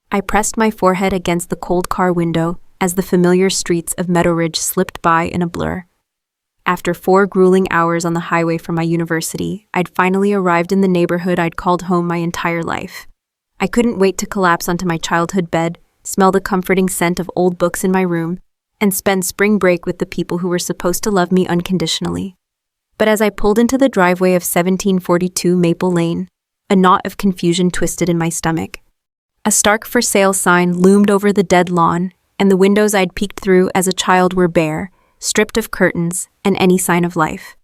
I pressed my forehead against the cold car window as the familiar streets of Meadow Ridge slipped by in a blur. After 4 grueling hours on the highway from my university, I'd finally arrived in the neighborhood I'd called home my entire life. I couldn't wait to collapse onto my childhood bed, smell the comforting scent of old books in my room, and spend spring break with the people who were supposed to love me unconditionally. But as I pulled into the driveway of 1742 Maple Lane, a knot of confusion twisted in my stomach. A stark for sale sign loomed over the dead lawn, and the windows I'd peeked through as a child were bare, stripped of curtains and any sign of life.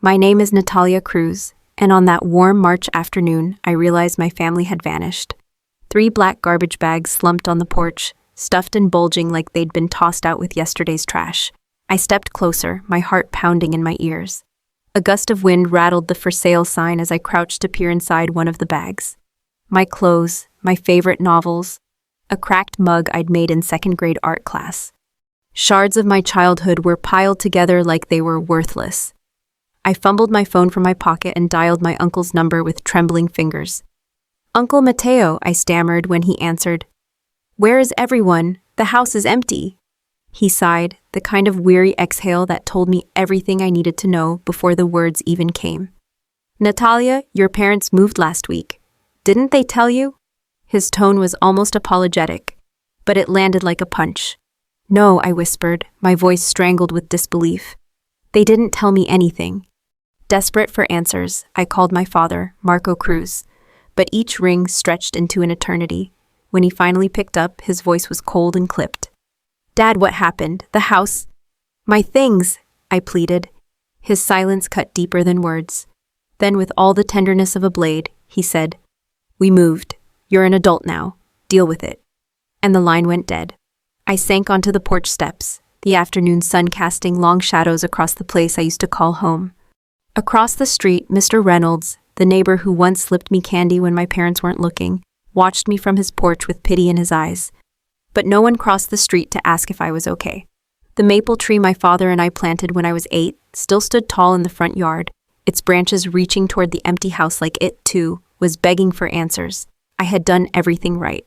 My name is Natalia Cruz, and on that warm March afternoon, I realized my family had vanished. 3 black garbage bags slumped on the porch, stuffed and bulging like they'd been tossed out with yesterday's trash. I stepped closer, my heart pounding in my ears. A gust of wind rattled the for sale sign as I crouched to peer inside one of the bags. My clothes, my favorite novels, a cracked mug I'd made in 2nd grade art class. Shards of my childhood were piled together like they were worthless. I fumbled my phone from my pocket and dialed my uncle's number with trembling fingers. "Uncle Mateo," I stammered when he answered. "Where is everyone? The house is empty." He sighed, the kind of weary exhale that told me everything I needed to know before the words even came. "Natalia, your parents moved last week. Didn't they tell you?" His tone was almost apologetic, but it landed like a punch. "No," I whispered, my voice strangled with disbelief. "They didn't tell me anything." Desperate for answers, I called my father, Marco Cruz, but each ring stretched into an eternity. When he finally picked up, his voice was cold and clipped. "Dad, what happened? The house?" "My things," I pleaded. His silence cut deeper than words. Then, with all the tenderness of a blade, he said, "We moved. You're an adult now. Deal with it." And the line went dead. I sank onto the porch steps, the afternoon sun casting long shadows across the place I used to call home. Across the street, Mr. Reynolds, the neighbor who once slipped me candy when my parents weren't looking, watched me from his porch with pity in his eyes. But no one crossed the street to ask if I was okay. The maple tree my father and I planted when I was 8 still stood tall in the front yard, its branches reaching toward the empty house like it, too, was begging for answers. I had done everything right.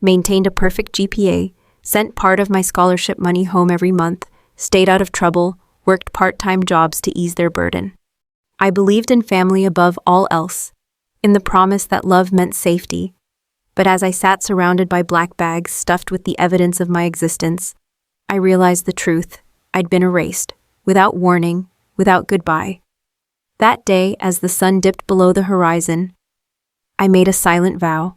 Maintained a perfect GPA, sent part of my scholarship money home every month, stayed out of trouble, worked part-time jobs to ease their burden. I believed in family above all else, in the promise that love meant safety. But as I sat surrounded by black bags stuffed with the evidence of my existence, I realized the truth. I'd been erased, without warning, without goodbye. That day, as the sun dipped below the horizon, I made a silent vow.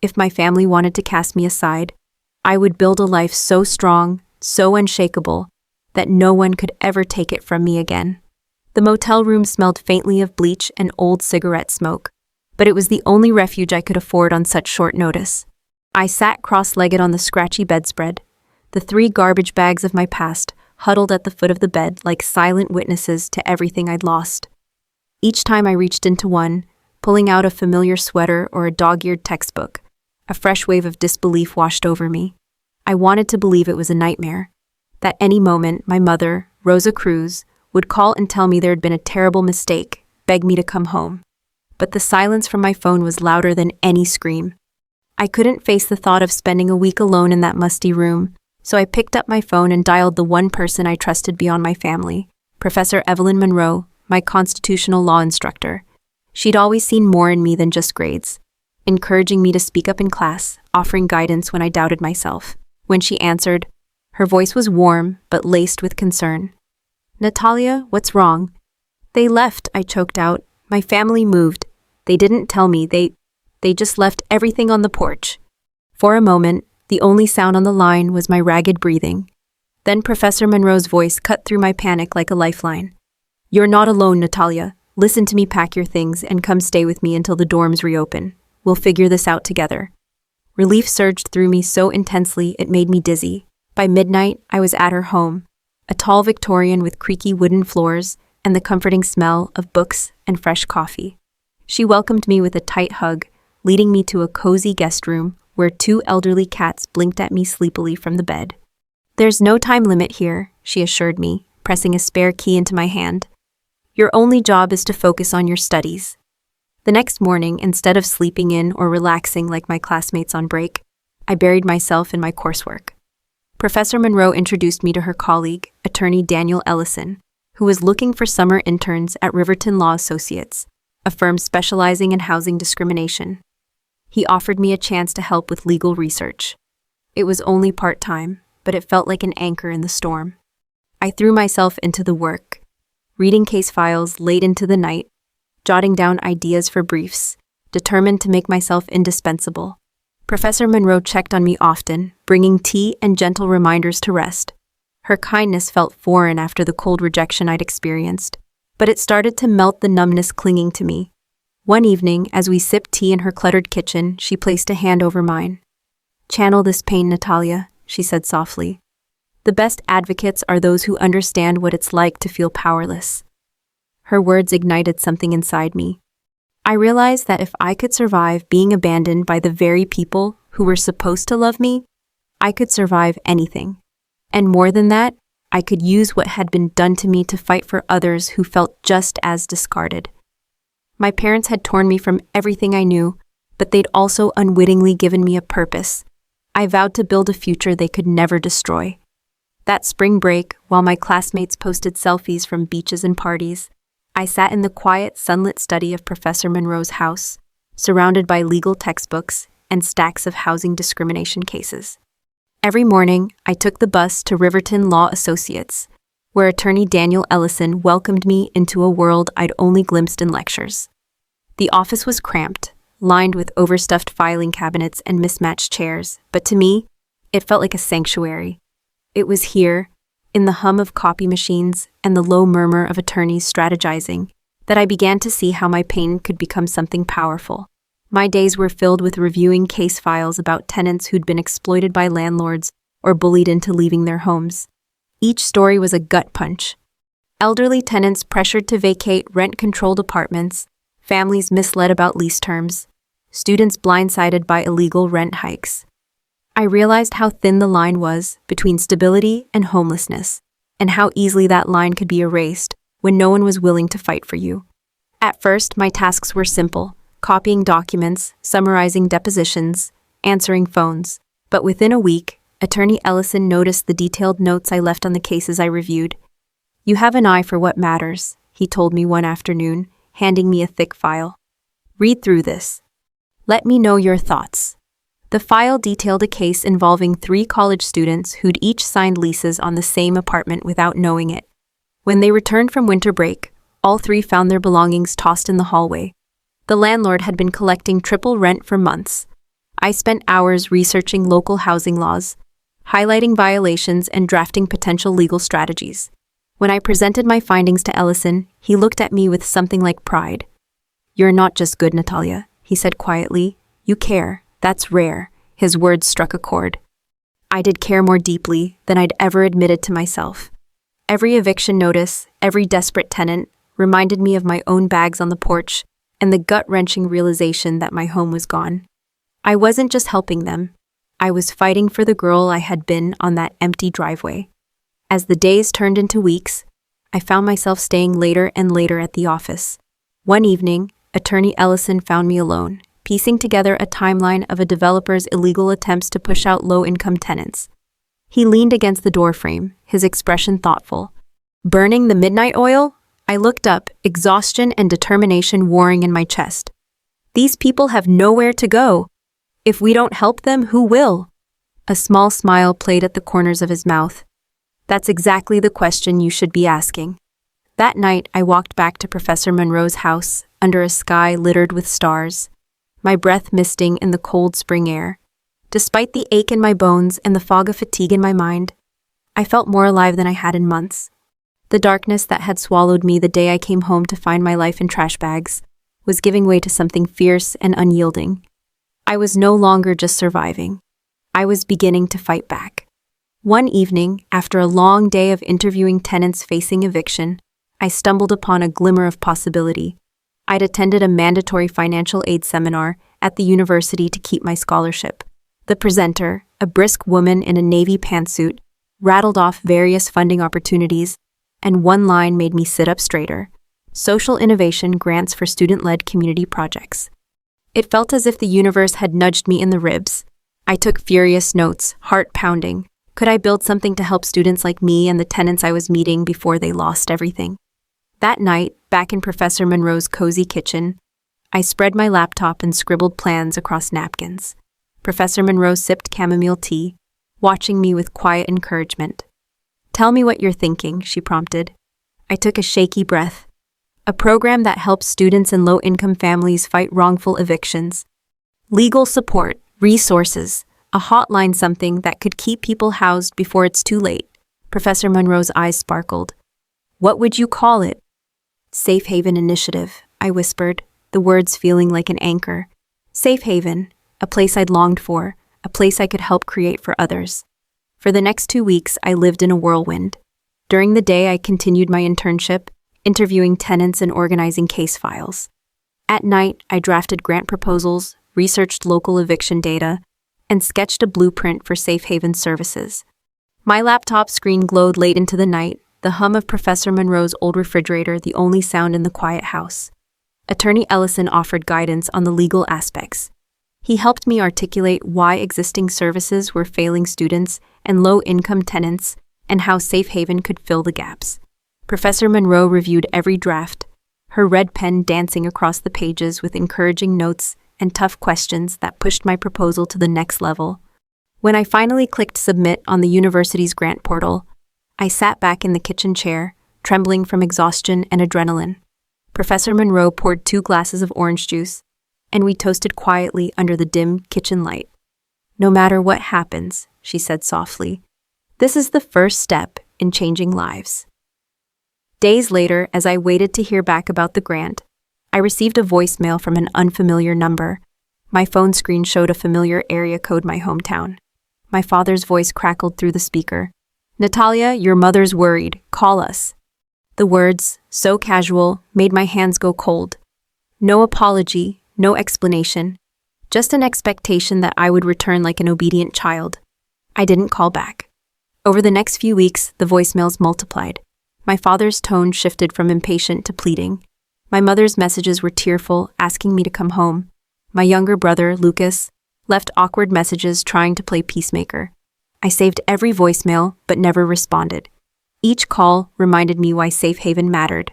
If my family wanted to cast me aside, I would build a life so strong, so unshakable, that no one could ever take it from me again. The motel room smelled faintly of bleach and old cigarette smoke, but it was the only refuge I could afford on such short notice. I sat cross-legged on the scratchy bedspread, the 3 garbage bags of my past huddled at the foot of the bed like silent witnesses to everything I'd lost. Each time I reached into one, pulling out a familiar sweater or a dog-eared textbook, a fresh wave of disbelief washed over me. I wanted to believe it was a nightmare, that any moment my mother, Rosa Cruz, would call and tell me there had been a terrible mistake, beg me to come home. But the silence from my phone was louder than any scream. I couldn't face the thought of spending a week alone in that musty room, so I picked up my phone and dialed the one person I trusted beyond my family, Professor Evelyn Monroe, my constitutional law instructor. She'd always seen more in me than just grades, encouraging me to speak up in class, offering guidance when I doubted myself. When she answered, her voice was warm but laced with concern. "Natalia, what's wrong?" "They left," I choked out. "My family moved. They didn't tell me. They just left everything on the porch." For a moment, the only sound on the line was my ragged breathing. Then Professor Monroe's voice cut through my panic like a lifeline. "You're not alone, Natalia. Listen to me, pack your things and come stay with me until the dorms reopen. We'll figure this out together." Relief surged through me so intensely it made me dizzy. By midnight, I was at her home, a tall Victorian with creaky wooden floors and the comforting smell of books and fresh coffee. She welcomed me with a tight hug, leading me to a cozy guest room where 2 elderly cats blinked at me sleepily from the bed. "There's no time limit here," she assured me, pressing a spare key into my hand. "Your only job is to focus on your studies." The next morning, instead of sleeping in or relaxing like my classmates on break, I buried myself in my coursework. Professor Monroe introduced me to her colleague, attorney Daniel Ellison, who was looking for summer interns at Riverton Law Associates, a firm specializing in housing discrimination. He offered me a chance to help with legal research. It was only part-time, but it felt like an anchor in the storm. I threw myself into the work, reading case files late into the night, jotting down ideas for briefs, determined to make myself indispensable. Professor Monroe checked on me often, bringing tea and gentle reminders to rest. Her kindness felt foreign after the cold rejection I'd experienced, but it started to melt the numbness clinging to me. One evening, as we sipped tea in her cluttered kitchen, she placed a hand over mine. "Channel this pain, Natalia," she said softly. "The best advocates are those who understand what it's like to feel powerless." Her words ignited something inside me. I realized that if I could survive being abandoned by the very people who were supposed to love me, I could survive anything. And more than that, I could use what had been done to me to fight for others who felt just as discarded. My parents had torn me from everything I knew, but they'd also unwittingly given me a purpose. I vowed to build a future they could never destroy. That spring break, while my classmates posted selfies from beaches and parties, I sat in the quiet, sunlit study of Professor Monroe's house, surrounded by legal textbooks and stacks of housing discrimination cases. Every morning, I took the bus to Riverton Law Associates, where attorney Daniel Ellison welcomed me into a world I'd only glimpsed in lectures. The office was cramped, lined with overstuffed filing cabinets and mismatched chairs, but to me, it felt like a sanctuary. It was here, in the hum of copy machines and the low murmur of attorneys strategizing, that I began to see how my pain could become something powerful. My days were filled with reviewing case files about tenants who'd been exploited by landlords or bullied into leaving their homes. Each story was a gut punch. Elderly tenants pressured to vacate rent-controlled apartments, families misled about lease terms, students blindsided by illegal rent hikes. I realized how thin the line was between stability and homelessness, and how easily that line could be erased when no one was willing to fight for you. At first, my tasks were simple: copying documents, summarizing depositions, answering phones. But within a week, attorney Ellison noticed the detailed notes I left on the cases I reviewed. "You have an eye for what matters," he told me one afternoon, handing me a thick file. "Read through this. Let me know your thoughts." The file detailed a case involving 3 college students who'd each signed leases on the same apartment without knowing it. When they returned from winter break, all 3 found their belongings tossed in the hallway. The landlord had been collecting triple rent for months. I spent hours researching local housing laws, highlighting violations and drafting potential legal strategies. When I presented my findings to Ellison, he looked at me with something like pride. "You're not just good, Natalia," he said quietly. "You care. That's rare." His words struck a chord. I did care more deeply than I'd ever admitted to myself. Every eviction notice, every desperate tenant, reminded me of my own bags on the porch and the gut-wrenching realization that my home was gone. I wasn't just helping them. I was fighting for the girl I had been on that empty driveway. As the days turned into weeks, I found myself staying later and later at the office. One evening, attorney Ellison found me alone, piecing together a timeline of a developer's illegal attempts to push out low-income tenants. He leaned against the doorframe, his expression thoughtful. "Burning the midnight oil?" I looked up, exhaustion and determination warring in my chest. "These people have nowhere to go. If we don't help them, who will?" A small smile played at the corners of his mouth. "That's exactly the question you should be asking." That night, I walked back to Professor Monroe's house under a sky littered with stars, my breath misting in the cold spring air. Despite the ache in my bones and the fog of fatigue in my mind, I felt more alive than I had in months. The darkness that had swallowed me the day I came home to find my life in trash bags was giving way to something fierce and unyielding. I was no longer just surviving. I was beginning to fight back. One evening, after a long day of interviewing tenants facing eviction, I stumbled upon a glimmer of possibility. I'd attended a mandatory financial aid seminar at the university to keep my scholarship. The presenter, a brisk woman in a navy pantsuit, rattled off various funding opportunities, and one line made me sit up straighter: social innovation grants for student-led community projects. It felt as if the universe had nudged me in the ribs. I took furious notes, heart pounding. Could I build something to help students like me and the tenants I was meeting before they lost everything? That night, back in Professor Monroe's cozy kitchen, I spread my laptop and scribbled plans across napkins. Professor Monroe sipped chamomile tea, watching me with quiet encouragement. "Tell me what you're thinking," she prompted. I took a shaky breath. A program that helps students in low-income families fight wrongful evictions. Legal support, resources, a hotline, something that could keep people housed before it's too late. Professor Monroe's eyes sparkled. "What would you call it?" "Safe Haven Initiative," I whispered, the words feeling like an anchor. Safe Haven, a place I'd longed for, a place I could help create for others. For the next 2 weeks, I lived in a whirlwind. During the day, I continued my internship, interviewing tenants and organizing case files. At night, I drafted grant proposals, researched local eviction data, and sketched a blueprint for Safe Haven services. My laptop screen glowed late into the night, the hum of Professor Monroe's old refrigerator the only sound in the quiet house. Attorney Ellison offered guidance on the legal aspects. He helped me articulate why existing services were failing students and low-income tenants and how Safe Haven could fill the gaps. Professor Monroe reviewed every draft, her red pen dancing across the pages with encouraging notes and tough questions that pushed my proposal to the next level. When I finally clicked submit on the university's grant portal, I sat back in the kitchen chair, trembling from exhaustion and adrenaline. Professor Monroe poured 2 glasses of orange juice, and we toasted quietly under the dim kitchen light. "No matter what happens," she said softly, "this is the first step in changing lives." Days later, as I waited to hear back about the grant, I received a voicemail from an unfamiliar number. My phone screen showed a familiar area code, my hometown. My father's voice crackled through the speaker. "Natalia, your mother's worried. Call us." The words, so casual, made my hands go cold. No apology, no explanation, just an expectation that I would return like an obedient child. I didn't call back. Over the next few weeks, the voicemails multiplied. My father's tone shifted from impatient to pleading. My mother's messages were tearful, asking me to come home. My younger brother, Lucas, left awkward messages trying to play peacemaker. I saved every voicemail, but never responded. Each call reminded me why Safe Haven mattered.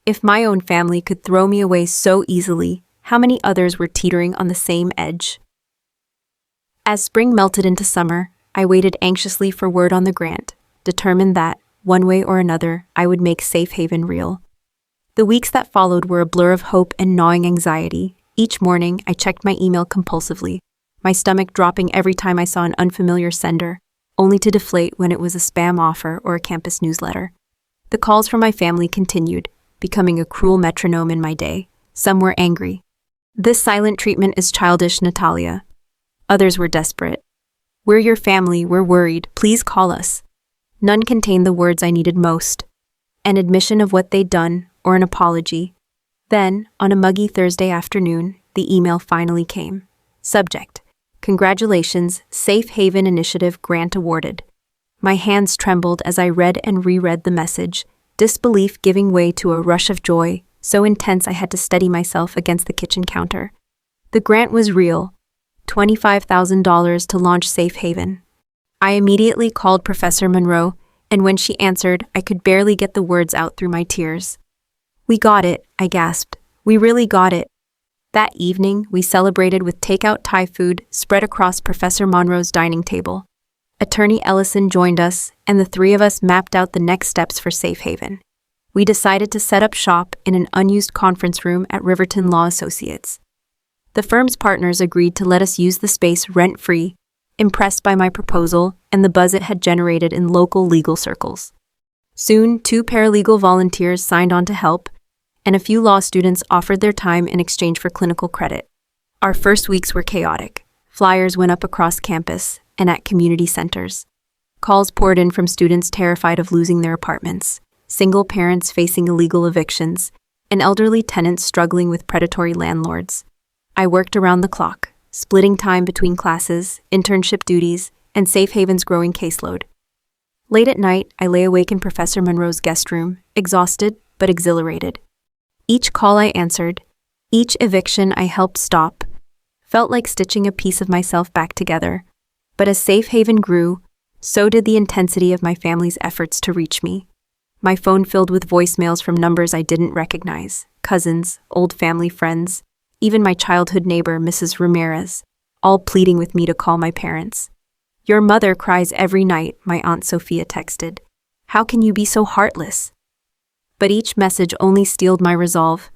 If my own family could throw me away so easily, how many others were teetering on the same edge? As spring melted into summer, I waited anxiously for word on the grant, determined that, one way or another, I would make Safe Haven real. The weeks that followed were a blur of hope and gnawing anxiety. Each morning, I checked my email compulsively, my stomach dropping every time I saw an unfamiliar sender, only to deflate when it was a spam offer or a campus newsletter. The calls from my family continued, becoming a cruel metronome in my day. Some were angry. "This silent treatment is childish, Natalia." Others were desperate. "We're your family, we're worried, please call us." None contained the words I needed most. An admission of what they'd done, or an apology. Then, on a muggy Thursday afternoon, the email finally came. Subject: "Congratulations, Safe Haven Initiative grant awarded." My hands trembled as I read and reread the message, disbelief giving way to a rush of joy, so intense I had to steady myself against the kitchen counter. The grant was real, $25,000 to launch Safe Haven. I immediately called Professor Monroe, and when she answered, I could barely get the words out through my tears. "We got it," I gasped. "We really got it." That evening, we celebrated with takeout Thai food spread across Professor Monroe's dining table. Attorney Ellison joined us, and the 3 of us mapped out the next steps for Safe Haven. We decided to set up shop in an unused conference room at Riverton Law Associates. The firm's partners agreed to let us use the space rent-free, impressed by my proposal and the buzz it had generated in local legal circles. Soon, 2 paralegal volunteers signed on to help, and a few law students offered their time in exchange for clinical credit. Our first weeks were chaotic. Flyers went up across campus and at community centers. Calls poured in from students terrified of losing their apartments, single parents facing illegal evictions, and elderly tenants struggling with predatory landlords. I worked around the clock, splitting time between classes, internship duties, and Safe Haven's growing caseload. Late at night, I lay awake in Professor Monroe's guest room, exhausted but exhilarated. Each call I answered, each eviction I helped stop, felt like stitching a piece of myself back together. But as Safe Haven grew, so did the intensity of my family's efforts to reach me. My phone filled with voicemails from numbers I didn't recognize, cousins, old family friends, even my childhood neighbor, Mrs. Ramirez, all pleading with me to call my parents. "Your mother cries every night," my Aunt Sophia texted. "How can you be so heartless?" But each message only steeled my resolve.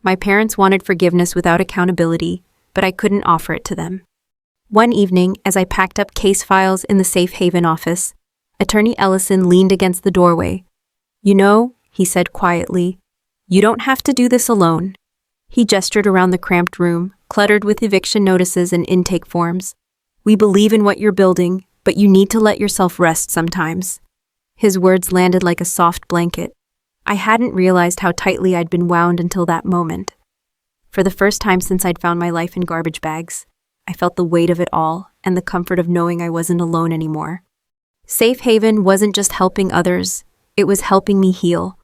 My parents wanted forgiveness without accountability, but I couldn't offer it to them. One evening, as I packed up case files in the Safe Haven office, Attorney Ellison leaned against the doorway. "You know," he said quietly, "you don't have to do this alone." He gestured around the cramped room, cluttered with eviction notices and intake forms. "We believe in what you're building, but you need to let yourself rest sometimes." His words landed like a soft blanket. I hadn't realized how tightly I'd been wound until that moment. For the first time since I'd found my life in garbage bags, I felt the weight of it all and the comfort of knowing I wasn't alone anymore. Safe Haven wasn't just helping others, it was helping me heal.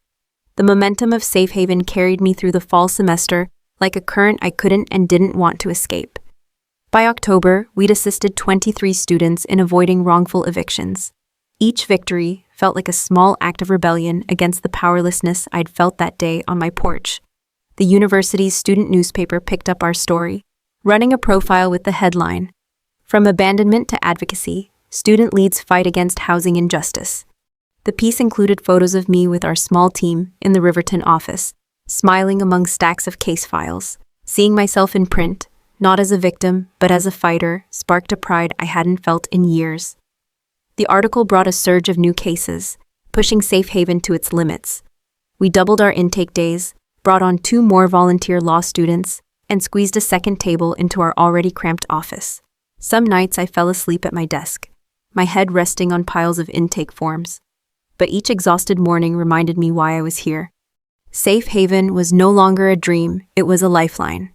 The momentum of Safe Haven carried me through the fall semester like a current I couldn't and didn't want to escape. By October, we'd assisted 23 students in avoiding wrongful evictions. Each victory felt like a small act of rebellion against the powerlessness I'd felt that day on my porch. The university's student newspaper picked up our story, running a profile with the headline, "From Abandonment to Advocacy, Student Leads Fight Against Housing Injustice." The piece included photos of me with our small team in the Riverton office, smiling among stacks of case files. Seeing myself in print, not as a victim, but as a fighter, sparked a pride I hadn't felt in years. The article brought a surge of new cases, pushing Safe Haven to its limits. We doubled our intake days, brought on 2 more volunteer law students, and squeezed a second table into our already cramped office. Some nights I fell asleep at my desk, my head resting on piles of intake forms. But each exhausted morning reminded me why I was here. Safe Haven was no longer a dream, it was a lifeline.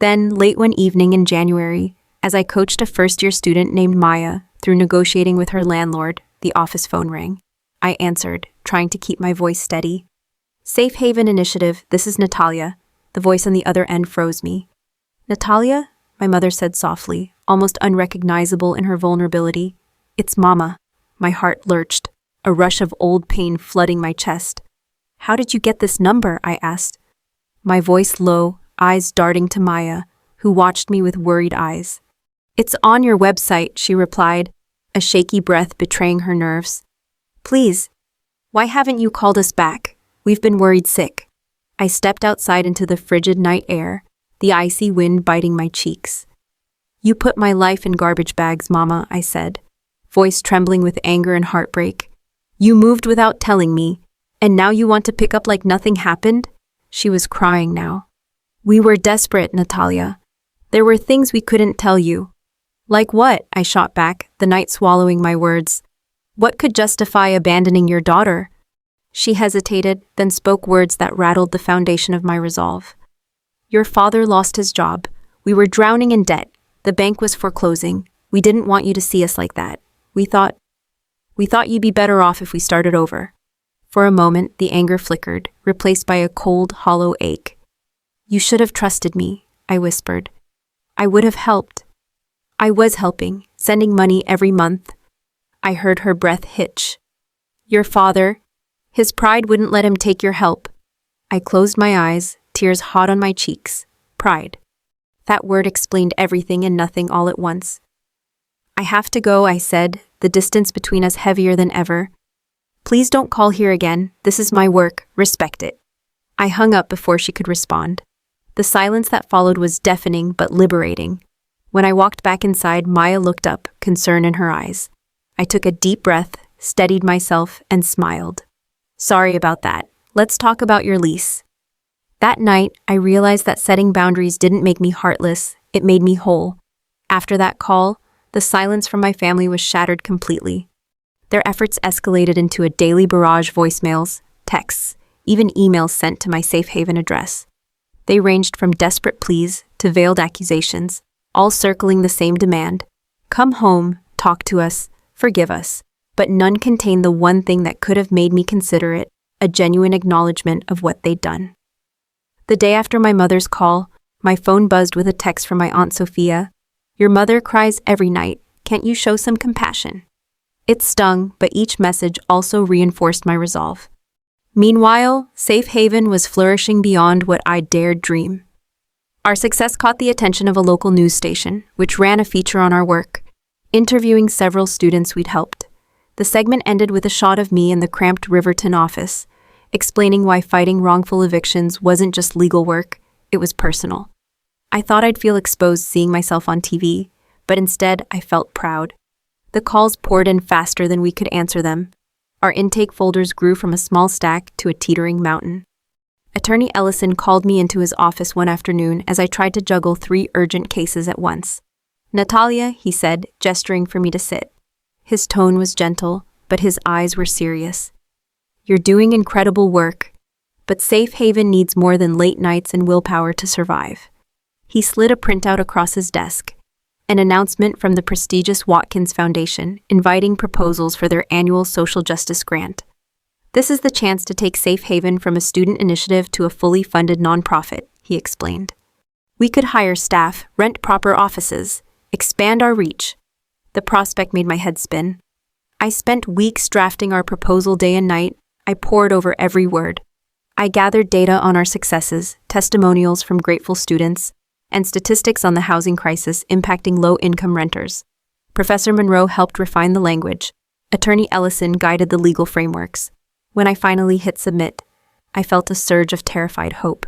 Then, late one evening in January, as I coached a first-year student named Maya through negotiating with her landlord, the office phone rang. I answered, trying to keep my voice steady. "Safe Haven Initiative, this is Natalia." The voice on the other end froze me. "Natalia?" my mother said softly, almost unrecognizable in her vulnerability. "It's Mama." My heart lurched, a rush of old pain flooding my chest. "How did you get this number?" I asked. My voice low, eyes darting to Maya, who watched me with worried eyes. "It's on your website," she replied, a shaky breath betraying her nerves. "Please, why haven't you called us back? We've been worried sick." I stepped outside into the frigid night air, the icy wind biting my cheeks. "You put my life in garbage bags, Mama," I said, voice trembling with anger and heartbreak. "You moved without telling me, and now you want to pick up like nothing happened?" She was crying now. "We were desperate, Natalia. There were things we couldn't tell you." "Like what?" I shot back, the night swallowing my words. "What could justify abandoning your daughter?" She hesitated, then spoke words that rattled the foundation of my resolve. "Your father lost his job. We were drowning in debt. The bank was foreclosing. We didn't want you to see us like that. We thought you'd be better off if we started over." For a moment, the anger flickered, replaced by a cold, hollow ache. "You should have trusted me," I whispered. "I would have helped." I was helping, sending money every month. I heard her breath hitch. "Your father, his pride wouldn't let him take your help." I closed my eyes, tears hot on my cheeks. Pride. That word explained everything and nothing all at once. "I have to go," I said, the distance between us heavier than ever. "Please don't call here again. This is my work. Respect it." I hung up before she could respond. The silence that followed was deafening but liberating. When I walked back inside, Maya looked up, concern in her eyes. I took a deep breath, steadied myself, and smiled. "Sorry about that. Let's talk about your lease." That night, I realized that setting boundaries didn't make me heartless, it made me whole. After that call, the silence from my family was shattered completely. Their efforts escalated into a daily barrage of voicemails, texts, even emails sent to my Safe Haven address. They ranged from desperate pleas to veiled accusations, all circling the same demand: come home, talk to us, forgive us. But none contained the one thing that could have made me consider it, a genuine acknowledgement of what they'd done. The day after my mother's call, My phone buzzed with a text from my Aunt Sophia. "Your mother cries every night. Can't you show some compassion?" It stung, but each message also reinforced my resolve. Meanwhile, Safe Haven was flourishing beyond what I dared dream. Our success caught the attention of a local news station, which ran a feature on our work, interviewing several students we'd helped. The segment ended with a shot of me in the cramped Riverton office, explaining why fighting wrongful evictions wasn't just legal work, it was personal. I thought I'd feel exposed seeing myself on TV, but instead I felt proud. The calls poured in faster than we could answer them. Our intake folders grew from a small stack to a teetering mountain. Attorney Ellison called me into his office one afternoon as I tried to juggle 3 urgent cases at once. "Natalia," he said, gesturing for me to sit. His tone was gentle, but his eyes were serious. "You're doing incredible work, but Safe Haven needs more than late nights and willpower to survive." He slid a printout across his desk, an announcement from the prestigious Watkins Foundation inviting proposals for their annual social justice grant. "This is the chance to take Safe Haven from a student initiative to a fully funded nonprofit," he explained. "We could hire staff, rent proper offices, expand our reach." The prospect made my head spin. I spent weeks drafting our proposal day and night. I pored over every word. I gathered data on our successes, testimonials from grateful students, and statistics on the housing crisis impacting low-income renters. Professor Monroe helped refine the language. Attorney Ellison guided the legal frameworks. When I finally hit submit, I felt a surge of terrified hope.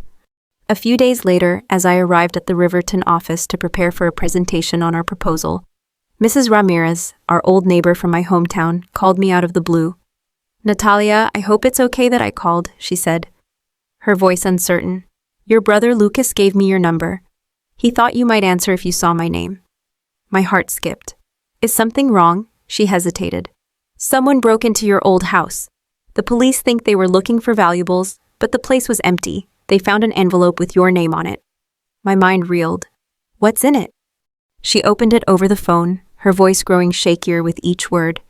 A few days later, as I arrived at the Riverton office to prepare for a presentation on our proposal, Mrs. Ramirez, our old neighbor from my hometown, called me out of the blue. "Natalia, I hope it's okay that I called," she said, her voice uncertain. "Your brother Lucas gave me your number. He thought you might answer if you saw my name." My heart skipped. "Is something wrong?" She hesitated. "Someone broke into your old house. The police think they were looking for valuables, but the place was empty. They found an envelope with your name on it." My mind reeled. "What's in it?" She opened it over the phone, her voice growing shakier with each word.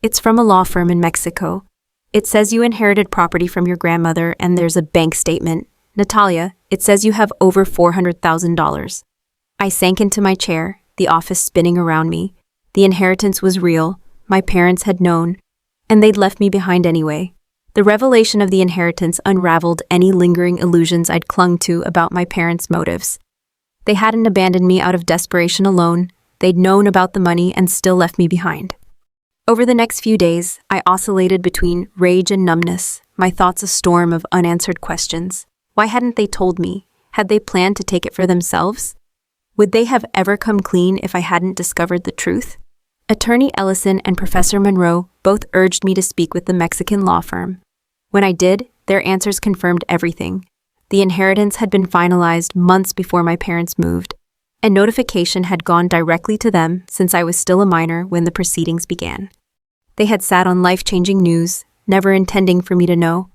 "It's from a law firm in Mexico. It says you inherited property from your grandmother and there's a bank statement. Natalia, it says you have over $400,000. I sank into my chair, the office spinning around me. The inheritance was real. My parents had known, and they'd left me behind anyway. The revelation of the inheritance unraveled any lingering illusions I'd clung to about my parents' motives. They hadn't abandoned me out of desperation alone. They'd known about the money and still left me behind. Over the next few days, I oscillated between rage and numbness, my thoughts a storm of unanswered questions. Why hadn't they told me? Had they planned to take it for themselves? Would they have ever come clean if I hadn't discovered the truth? Attorney Ellison and Professor Monroe both urged me to speak with the Mexican law firm. When I did, their answers confirmed everything. The inheritance had been finalized months before my parents moved, and notification had gone directly to them since I was still a minor when the proceedings began. They had sat on life-changing news, never intending for me to know.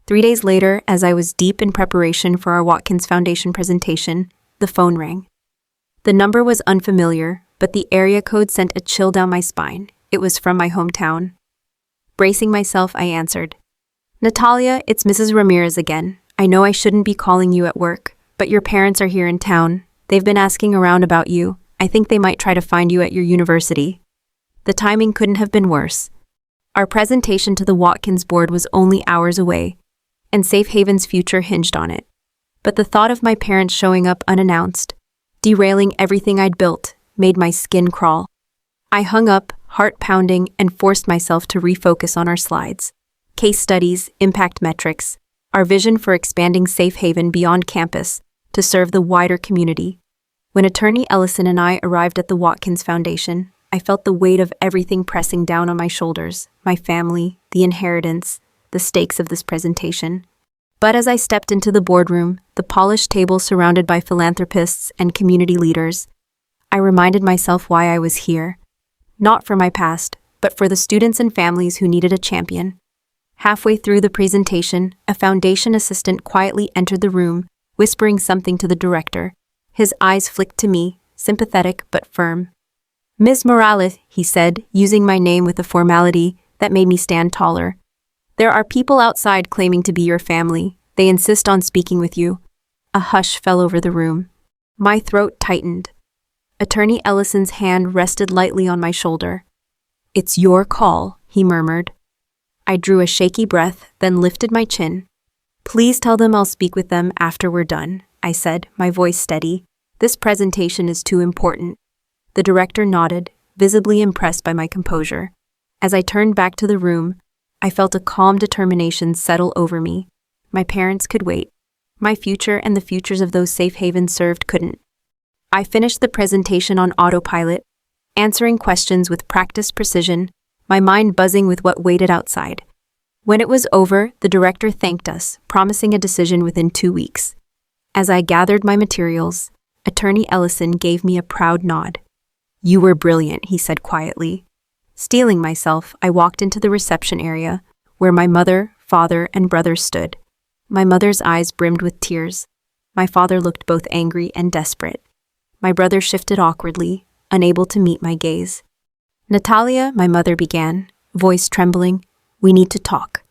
3 days later, as I was deep in preparation for our Watkins Foundation presentation, the phone rang. The number was unfamiliar, but the area code sent a chill down my spine. It was from my hometown. Bracing myself, I answered. "Natalia, it's Mrs. Ramirez again. I know I shouldn't be calling you at work, but your parents are here in town. They've been asking around about you. I think they might try to find you at your university." The timing couldn't have been worse. Our presentation to the Watkins board was only hours away, and Safe Haven's future hinged on it. But the thought of my parents showing up unannounced, derailing everything I'd built, made my skin crawl. I hung up, heart pounding, and forced myself to refocus on our slides. Case studies, impact metrics, our vision for expanding Safe Haven beyond campus to serve the wider community. When Attorney Ellison and I arrived at the Watkins Foundation, I felt the weight of everything pressing down on my shoulders, my family, the inheritance, the stakes of this presentation. But as I stepped into the boardroom, the polished table surrounded by philanthropists and community leaders, I reminded myself why I was here. Not for my past, but for the students and families who needed a champion. Halfway through the presentation, a foundation assistant quietly entered the room, whispering something to the director. His eyes flicked to me, sympathetic but firm. "Ms. Morales," he said, using my name with a formality that made me stand taller. "There are people outside claiming to be your family. They insist on speaking with you. A hush fell over the room. My throat tightened. Attorney Ellison's hand rested lightly on my shoulder. "It's your call," he murmured. I drew a shaky breath, then lifted my chin. "Please tell them I'll speak with them after we're done," I said, my voice steady. "This presentation is too important." The director nodded, visibly impressed by my composure. As I turned back to the room, I felt a calm determination settle over me. My parents could wait. My future and the futures of those safe havens served couldn't. I finished the presentation on autopilot, answering questions with practiced precision, my mind buzzing with what waited outside. When it was over, the director thanked us, promising a decision within 2 weeks. As I gathered my materials, Attorney Ellison gave me a proud nod. "You were brilliant," he said quietly. Steeling myself, I walked into the reception area, where my mother, father, and brother stood. My mother's eyes brimmed with tears. My father looked both angry and desperate. My brother shifted awkwardly, unable to meet my gaze. "Natalia," my mother began, voice trembling, "we need to talk."